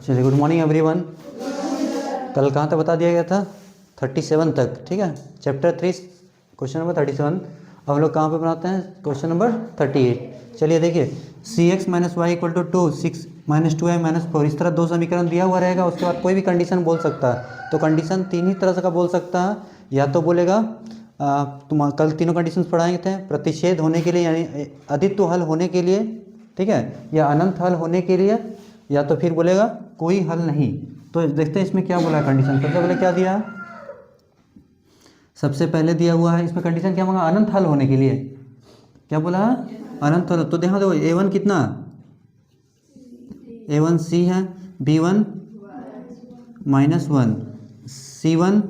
चलिए, good morning everyone. कल कहाँ तक बता दिया गया था? 37 तक, ठीक है। Chapter 3 question number 37। अब हम लोग कहाँ पे बनाते हैं? Question number 38। चलिए देखिए, C X minus Y equal to 2, 6 minus 2 I minus 4, इस तरह दो समीकरण दिया हुआ रहेगा। उसके बाद कोई भी कंडीशन बोल सकता है। तो कंडीशन तीन ही तरह से का बोल सकता है। या तो बोलेगा तुम कल तीनों कंडीशंस पढ़ाए थे, प्रतिषेध होने के लिए यानी अदित्व हल होने के लिए, ठीक है, या अनंत हल होने के लिए, या तो फिर बोलेगा कोई हल नहीं। तो देखते हैं इसमें क्या बोला है कंडीशन। सबसे पहले क्या दिया? सबसे पहले दिया हुआ है इसमें कंडीशन क्या मांगा? अनंत हल होने के लिए। क्या बोला? अनंत हल। तो देखो देखो, ए वन कितना? A1 C है, B1 -1, C1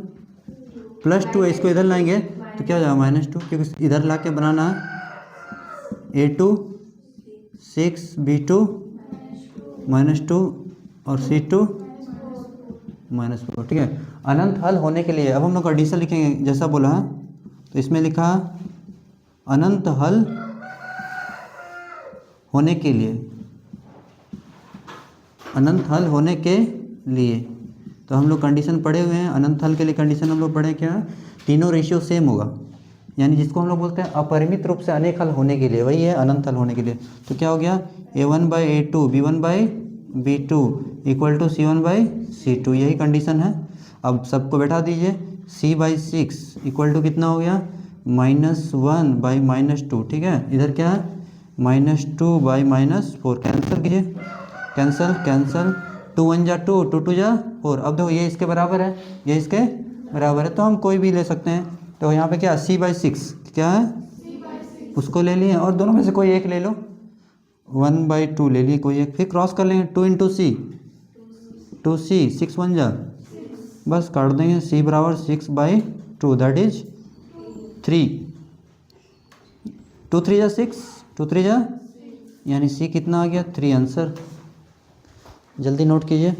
+2 है। इसको इधर लाएंगे तो क्या हो जाएगा? -2, क्योंकि इधर ला के बनाना है। A2 6, B2 -2 और C2 -4, ठीक है। अनंत हल होने के लिए अब हम लोग कंडीशन लिखेंगे जैसा बोला है। तो इसमें लिखा अनंत हल होने के लिए, अनंत हल होने के लिए। तो हम लोग कंडीशन पढ़े हुए हैं अनंत हल के लिए। कंडीशन हम लोग पढ़े क्या? तीनों रेशियो सेम होगा, यानी जिसको हम लोग बोलते हैं अपरिमित रूप से अनेक हल होने के लिए, वही है अनंत हल होने के लिए। तो क्या हो गया? A1/A2 B1/B2 equal to C1/C2, यही कंडीशन है। अब सबको बैठा दीजिए। C/6 इक्वल टू कितना हो गया? -1/-2, ठीक है। इधर क्या है? -2/-4, कैंसिल कीजिए, कैंसल कैंसल, 2 1 जा 2, 2 2 जा 4। अब देखो ये इसके बराबर है, ये इसके बराबर है, तो हम कोई भी ले सकते हैं। तो यहाँ पे क्या? C/6 क्या है? उसको ले लिए, और दोनों में से कोई एक ले लो। 1/2 ले लिए कोई एक, फिर क्रॉस कर लेंगे 2 × C, 2C, 6 1 जा, बस काट देंगे। C बराबर 6/2, दैट इज 3, 2 3 जा 6, 2 3 जा, यानी C कितना आ गया? 3 आंसर। जल्दी नोट कीजिए।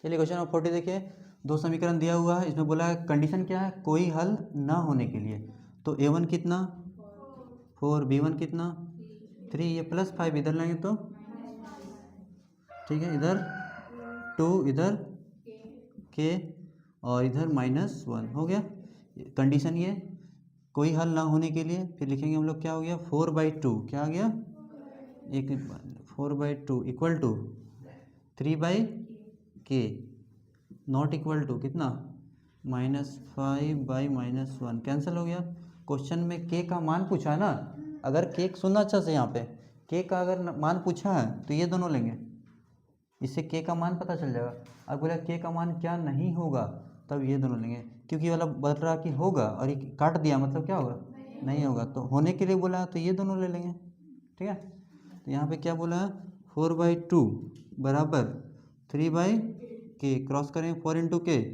चलिए क्वेश्चन नंबर 40 देखिए। दो समीकरण दिया हुआ है, इसमें बोला है कंडीशन क्या है? कोई हल ना होने के लिए। तो A1 कितना? 4, B1 कितना? 3, ये +5 इधर लाएंगे तो, ठीक है, इधर 2, इधर K और इधर -1 हो गया। कंडीशन ये कोई हल ना होने के लिए। फिर लिखेंगे हम लोग क्या हो गया? 4/2, क्या आ गया? एक 4/2 equal to 3/K not equal to कितना? -5/-1, कैंसिल हो गया। क्वेश्चन में K का मान पूछा है ना, अगर K सुनना अच्छा से, यहाँ पे K का अगर मान पूछा है तो ये दोनों लेंगे, इससे K का मान पता चल जाएगा। अब बोला K का मान क्या नहीं होगा, तब ये दोनों लेंगे, क्योंकि वाला बता रहा कि होगा और ये काट दिया, मतलब क्या होगा? नहीं होगा। तो होने के लिए बोला है तो ये दोनों ले लेंगे, ठीक है। तो यहाँ पे क्या बोला है? 4/2 बराबर 3/K, क्रॉस करेंगे 4 × K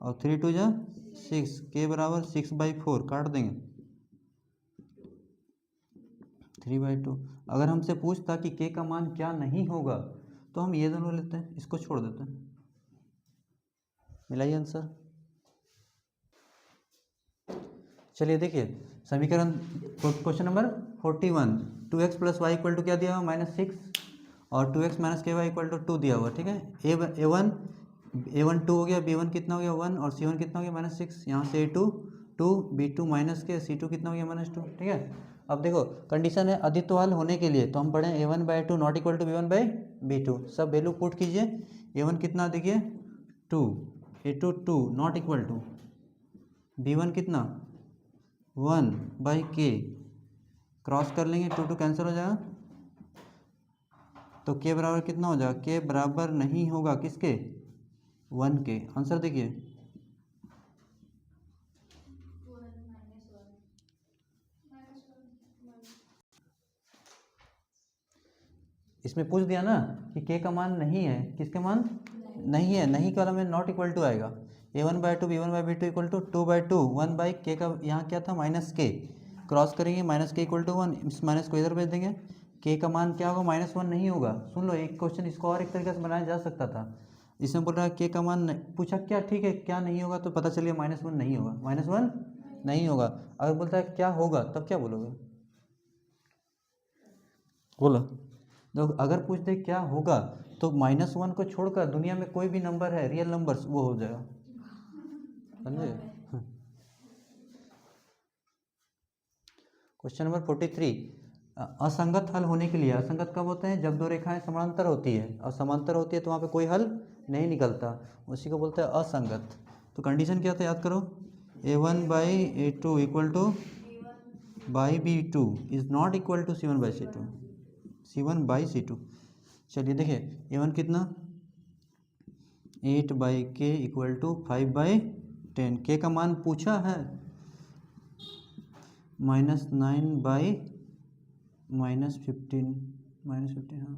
और 3 2 जा 6, K बराबर 6/4, काट देंगे 3/2। अगर हमसे पूछता कि K का मान क्या नहीं होगा, तो हम ये दोनों लेते हैं, इसको छोड़ देते हैं। मिलाइए आंसर। चलिए देखिए समीकरण question number 41। 2x + y equal to क्या दिया हुआ? -6 और 2x - ky इक्वल टू 2 दिया हुआ, ठीक है। A1 2 हो गया, B1 कितना हो गया? 1 और C1 कितना हो गया? -6। यहाँ से A2 2, B2 -K, C2 कितना हो गया? -2, ठीक है। अब देखो कंडीशन है अदित्व हल होने के लिए, तो हम पढ़ें A1/2 not equal to B1/B2, सब वैल्यू पुट कीजिए। A1 कितना देखिए? 2, A2 2 not equal to, B1 कितना? 1/K, क्रॉस कर लेंगे, 2 2 कैंसिल हो जाएगा, तो K बराबर कितना हो जाएगा? K बराबर नहीं होगा किसके? 1 के। आंसर देखिए, इसमें पूछ दिया ना कि K का मान नहीं है, किसके मान नहीं है, नहीं के वाला में नॉट इक्वल टू आएगा। A1/2 B1/B2 equal to 2/2, 1/K का यहाँ क्या था? -K, क्रॉस करेंगे -K इक्वल टू 1, इस माइनस को इधर भेज देंगे। K का मान क्या होगा? -1 नहीं होगा। सुन लो, एक क्वेश्चन इसको और एक तरीके से बनाया जा सकता था। इसमें बोल रहा है K का मान पूछा, क्या ठीक है क्या नहीं होगा, तो पता चलिए -1 नहीं होगा, -1 नहीं होगा। अगर बोलता है क्या होगा, तब क्या बोलोगे? बोलो। तो अगर पूछ दे क्या होगा तो -1 को छोड़कर दुनिया में कोई भी नंबर है रियल नंबर्स वो हो जाएगा, समझे। क्वेश्चन नंबर 43, असंगत हल होने के लिए, असंगत कब होते हैं, जब दो रेखाएं समांतर होती है, और समांतर होती है तो वहाँ पे कोई हल नहीं निकलता, उसी को बोलते हैं असंगत। तो कंडीशन क्या था याद करो, A1/A2 equal to by B2 is not equal to C1/C2, C1/C2। चलिए देखिए A1 कितना 8/K इक्वल टू 5/10, K का मान पूछा है -9/-15 हाँ।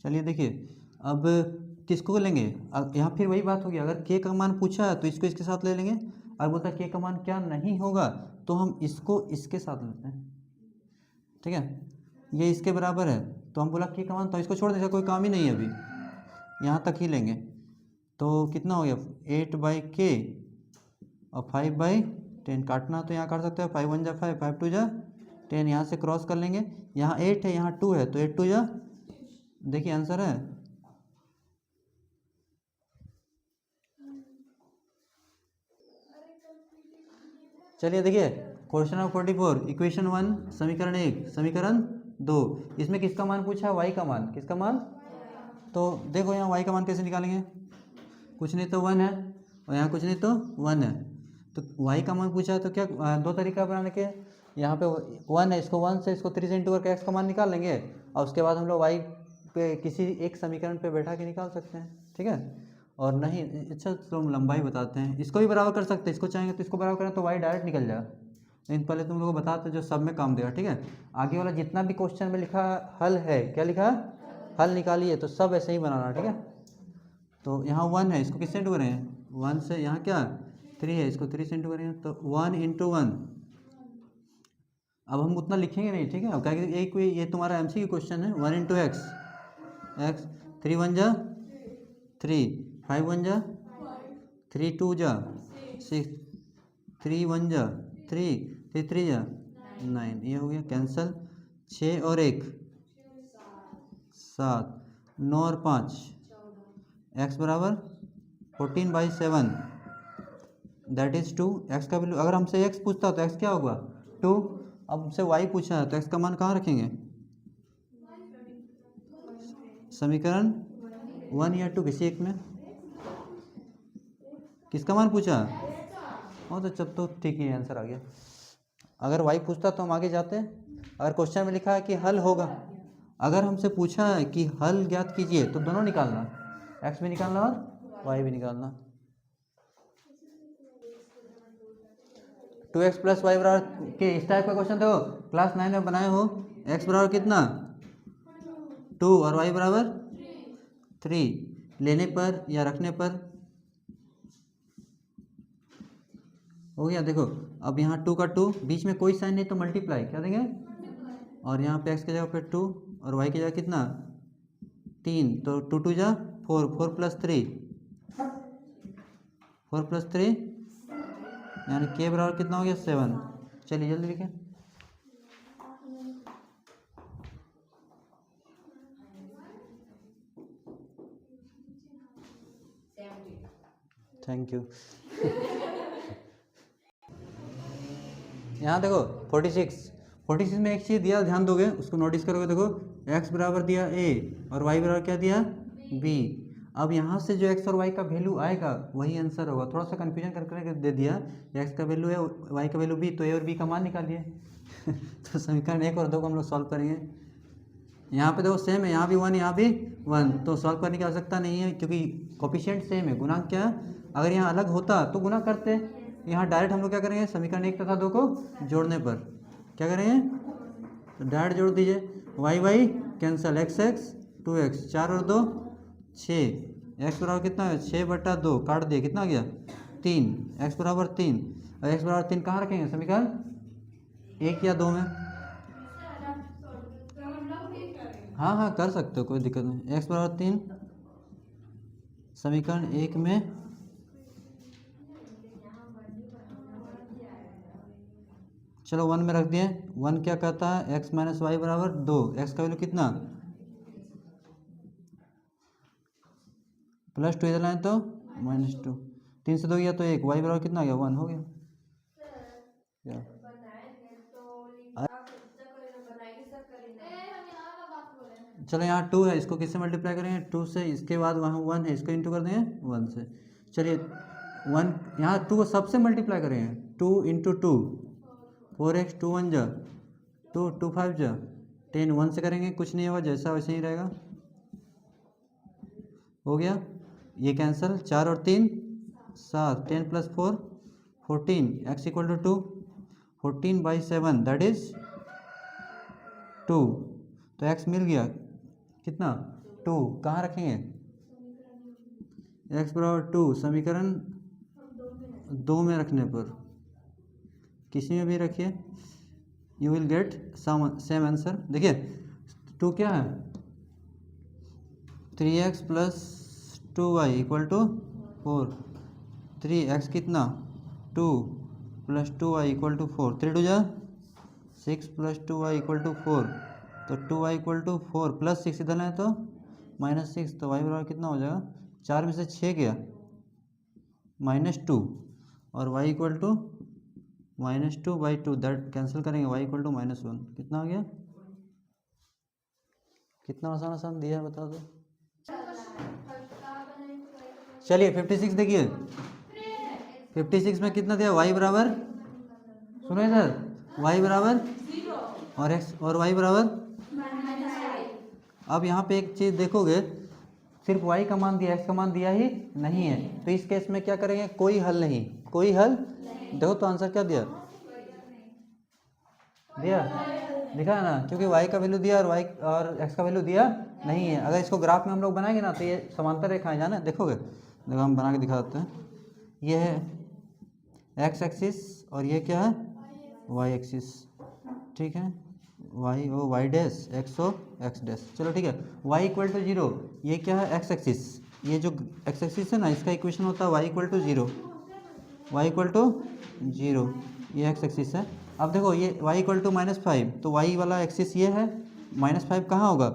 चलिए देखिए अब किसको लेंगे, यहाँ फिर वही बात होगी, अगर K का मान पूछा है तो इसको इसके साथ ले लेंगे, अगर बोलता है K का मान क्या नहीं होगा तो हम इसको इसके साथ लेते हैं, ठीक है। ये इसके बराबर है तो हम बोला K का मान, तो इसको छोड़ देंगे, कोई काम ही नहीं है अभी, यहाँ तक ही लेंगे। तो कितना हो गया 8/K और 5/10, काटना तो यहाँ काट सकते हैं, 5 1 जा 5, 5 2 जा 10, यहाँ से क्रॉस कर लेंगे, यहाँ 8 है यहाँ 2 है तो 8 2 जा, देखिए आंसर है। चलिए देखिए क्वेश्चन नंबर 44, इक्वेशन 1 समीकरण 1 समीकरण 2, इसमें किसका मान पूछा है, y का मान, किसका मान, तो देखो यहाँ y का मान कैसे निकालेंगे, कुछ नहीं तो 1 है और यहाँ कुछ नहीं तो 1 है, तो y का मान पूछा है तो क्या दो तरीका बनाने के, यहाँ पे 1 है, इसको 1 से इसको 3 से इंटू करके x का मान निकाल लेंगे, और उसके बाद हम लोग y पे किसी एक समीकरण पे बैठा के निकाल सकते हैं, ठीक है। और नहीं अच्छा तो हम लंबाई बताते हैं, इसको भी बराबर कर सकते हैं, इसको चाहेंगे तो इसको बराबर करें तो y डायरेक्ट निकल जाएगा, लेकिन पहले तुम लोगों को बताते जो सब में काम देगा, ठीक है। आगे वाला जितना भी क्वेश्चन में लिखा हल है, क्या लिखा हल निकालिए, तो सब ऐसे ही बनाना, ठीक है। तो यहाँ 1 है, इसको किससे इंटू करें, 1 से, यहाँ क्या 3 है, इसको 3 से इंटू करेंगे तो 1 × 1, अब हम उतना लिखेंगे नहीं, ठीक है, अब क्या एक ये तुम्हारा MCQ क्वेश्चन है, 1 × x, 3 1 जा 3, 5 1 जा 3 2 जा 6, 3 1 जा 3, 3 3 जा 9, ये हो गया कैंसल, 6 और 1 7, 9 और 5 x बराबर 14/7 दैट इज 2, x का वैल्यू, अगर हमसे x पूछता तो x क्या होगा 2, अब हमसे y पूछा है तो x का मान कहाँ रखेंगे, समीकरण 1 या 2 किसी एक में, किसका मान पूछा, हाँ तो जब तो ठीक ही आंसर आ गया। अगर y पूछता तो हम आगे जाते हैं, अगर क्वेश्चन में लिखा है कि हल होगा, अगर हमसे पूछा है कि हल ज्ञात कीजिए तो दोनों निकालना, x भी निकालना और y भी निकालना। 2x + y बराबर के इस टाइप का क्वेश्चन देखो क्लास 9 में बनाए हो, x बराबर कितना 2 और y बराबर 3 लेने पर या रखने पर हो गया। देखो अब यहाँ 2 का 2, बीच में कोई साइन नहीं तो मल्टीप्लाई क्या देंगे, और यहाँ पे x की जगह पे 2 और y की जगह कितना 3, तो 2 2 जा 4, 4 + 3 4 + 3 यानी k बराबर कितना हो गया 7। चलिए जल्दी लिखें, थैंक यू। यहाँ देखो 46 में एक चीज़ दिया, ध्यान दोगे उसको नोटिस करोगे, देखो x बराबर दिया a और y बराबर क्या दिया b, अब यहाँ से जो x और y का वैल्यू आएगा वही आंसर होगा, थोड़ा सा कन्फ्यूजन करके दे दिया, x का वैल्यू है y का वैल्यू b, तो a और b का मान निकालिए। तो समीकरण 1 और 2 को हम लोग सॉल्व करेंगे, यहाँ पे देखो सेम है, यहाँ भी 1 यहाँ भी 1, तो सॉल्व करने की आवश्यकता नहीं है क्योंकि कोफिशिएंट सेम है, गुणांक क्या है, अगर यहाँ अलग होता तो गुना करते, यहाँ डायरेक्ट हम लोग क्या करेंगे समीकरण 1 तथा 2 को जोड़ने पर क्या करेंगे, तो डायरेक्ट जोड़ दीजिए, y y cancel, x x 2x 4 और 2 6, x बराबर कितना है 6/2, काट दिए कितना गया 3, x बराबर 3, और x बराबर 3 कहाँ रखेंगे समीकरण 1 या 2 में, हाँ हाँ कर सकते हो कोई दिक्कत नहीं, x बराबर 3 समीकरण 1 में चलो 1 में रख दिए। 1 क्या कहता है, x माइनस वाई बराबर 2। x का वैल्यू कितना, +2 इधर लाए तो -2। 3 से 2 गया तो 1, वाई बराबर कितना आ गया, 1 हो गया। क्या चलो यहाँ 2 है, इसको किससे मल्टीप्लाई करेंगे, 2 से। इसके बाद वहाँ 1 है, इसको इंटू कर देंगे 1 से। चलिए 1 यहाँ 2 सबसे मल्टीप्लाई करेंगे, 2 इंटू 2 4x, 2 1 जा 2, 2 5 जा 10, 1 से करेंगे कुछ नहीं होगा, जैसा वैसे ही रहेगा। हो गया, ये कैंसिल, 4 और 3 7, 10 + 4 14, x = 2, 14/7 दैट इज 2। तो x मिल गया कितना, 2। कहाँ रखेंगे, x बराबर 2 समीकरण 2 में रखने पर, किसी में भी रखिए, you will get same answer. देखिए 2 क्या है, 3x + 2y = 4। 3x कितना, 2 + 2y = 4। 3 2 जा 6 + 2y = 4। तो 2y = 4 + 6 इधर है तो -6, तो y बराबर कितना हो जाएगा, 4 में से 6 गया -2, और y = -2/2 दैट कैंसिल करेंगे, y = -1। कितना आ गया, कितना आसान आसान दिया है बता दो। चलिए 56 देखिए, 56 में कितना दिया, y बराबर, सुनो इधर, y बराबर और x और y बराबर। अब यहाँ पे एक चीज़ देखोगे, सिर्फ y का मान दिया, x का मान दिया ही नहीं है, तो इस केस में क्या करेंगे, कोई हल नहीं, कोई हल। देखो तो आंसर क्या दिया, दिखा है ना, क्योंकि y का वैल्यू दिया और x का वैल्यू दिया नहीं है। अगर इसको ग्राफ में हम लोग बनाएंगे ना तो ये समांतर रेखाएं जाना देखोगे, देखो हम बना के दिखा देते हैं। ये है x एक्सिस और ये क्या है, y एक्सिस, ठीक है, y ओ y डैश, x ओ x डैश। चलो ठीक है, y = 0, ये क्या है, x एक्सिस, ये जो x एक्सिस है ना इसका इक्वेशन होता है y = 0, y = 0, ये x एक्सिस है। अब देखो ये y = -5, तो y वाला एक्सिस ये है, -5 कहाँ होगा,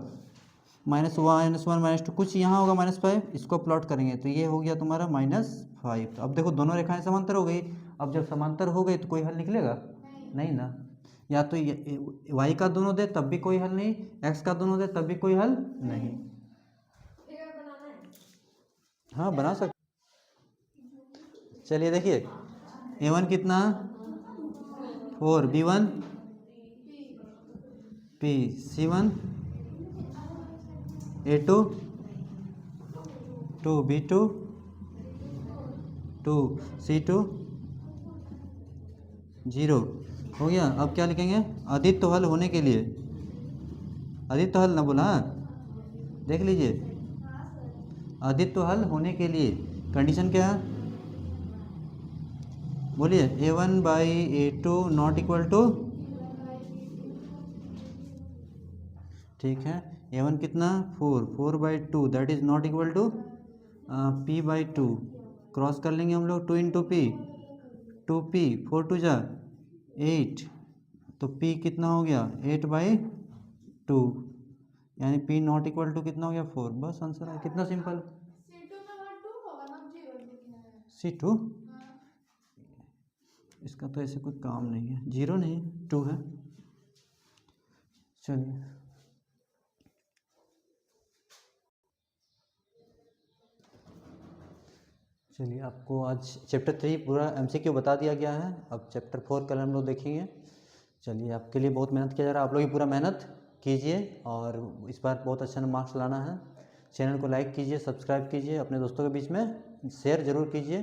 -1 -2 कुछ यहाँ होगा -5, इसको प्लॉट करेंगे तो ये हो गया तुम्हारा -5। तो अब देखो दोनों रेखाएं समांतर हो गई। अब जब समांतर हो गई तो कोई हल निकलेगा नहीं ना, या तो y का दोनों दे तब भी कोई हल नहीं, x का दोनों दे तब भी कोई हल नहीं। हाँ बना सकते। चलिए देखिए a1 कितना, 4, b1 p, c1 a2 2, b2 2, c2 0। हो गया। अब क्या लिखेंगे, अधित हल होने के लिए, अधित हल ना बोला, देख लीजिए, अधित हल होने के लिए कंडीशन क्या है, बोलिए, a1/a2 ≠ ठीक है, a1 कितना, 4/2 that is not equal to p/2। Cross कर लेंगे हम लोग, 2 × p 2p, 4 2 जा 8, तो p कितना हो गया, 8/2, यानी p नॉट इक्वल टू कितना हो गया, 4। बस आंसर है, कितना सिंपल। C2 इसका तो ऐसे कोई काम नहीं है, 0 नहीं 2 है। चलिए चलिए आपको आज चैप्टर 3 पूरा MCQ बता दिया गया है। अब चैप्टर 4 कल हम लोग देखेंगे। चलिए आपके लिए बहुत मेहनत किया जा रहा है, आप लोग भी पूरा मेहनत कीजिए और इस बार बहुत अच्छा मार्क्स लाना है। चैनल को लाइक कीजिए, सब्सक्राइब कीजिए, अपने दोस्तों के बीच में शेयर ज़रूर कीजिए।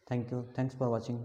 Thank you, thanks for watching.